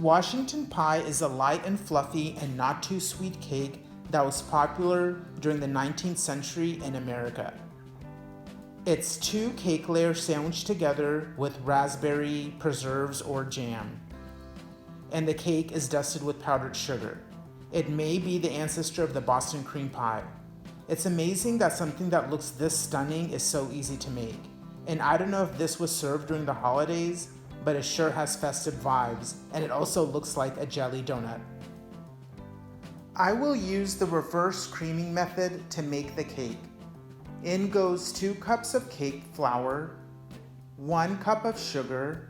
Washington pie is a light and fluffy and not too sweet cake that was popular during the 19th century in America. It's two cake layers sandwiched together with raspberry preserves or jam, and the cake is dusted with powdered sugar. It may be the ancestor of the Boston cream pie. It's amazing that something that looks this stunning is so easy to make. And I don't know if this was served during the holidays, but it sure has festive vibes, and it also looks like a jelly donut. I will use the reverse creaming method to make the cake. In goes 2 cups of cake flour, 1 cup of sugar,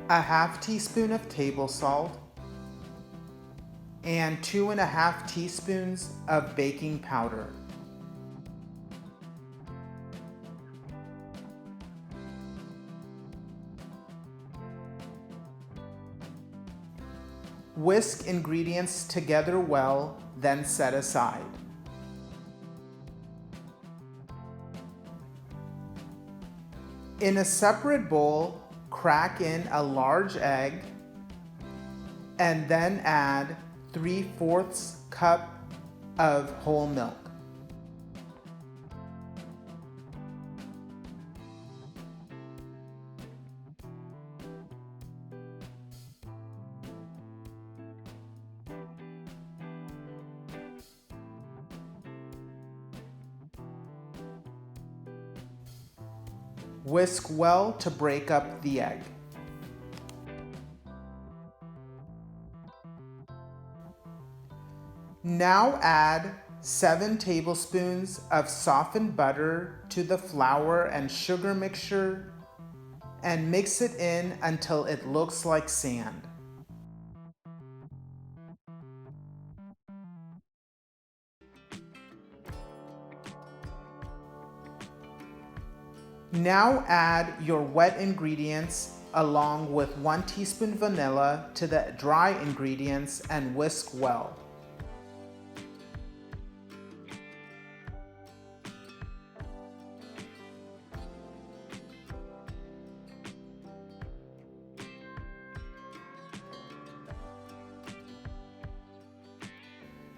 a half teaspoon of table salt, and 2.5 teaspoons of baking powder. Whisk ingredients together well, then set aside. In a separate bowl, crack in a large egg and then add 3/4 cup of whole milk. Whisk well to break up the egg. Now add 7 tablespoons of softened butter to the flour and sugar mixture and mix it in until it looks like sand. Now add your wet ingredients along with 1 teaspoon vanilla to the dry ingredients and whisk well.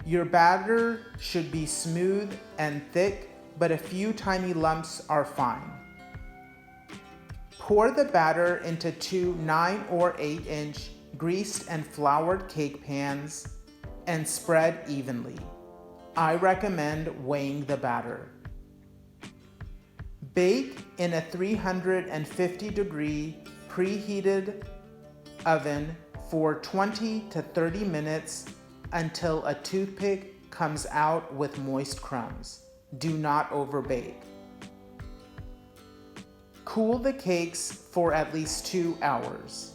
Your batter should be smooth and thick, but a few tiny lumps are fine. Pour the batter into 2 9 or 8-inch greased and floured cake pans and spread evenly. I recommend weighing the batter. Bake in a 350-degree preheated oven for 20 to 30 minutes until a toothpick comes out with moist crumbs. Do not overbake. Cool the cakes for at least 2 hours.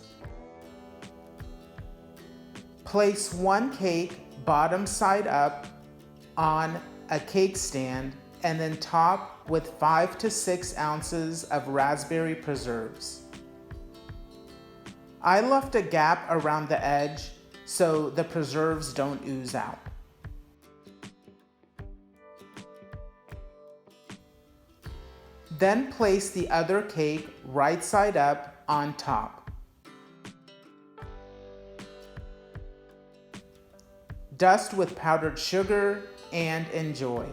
Place 1 cake bottom side up on a cake stand and then top with 5 to 6 ounces of raspberry preserves. I left a gap around the edge so the preserves don't ooze out. Then place the other cake right side up on top. Dust with powdered sugar and enjoy.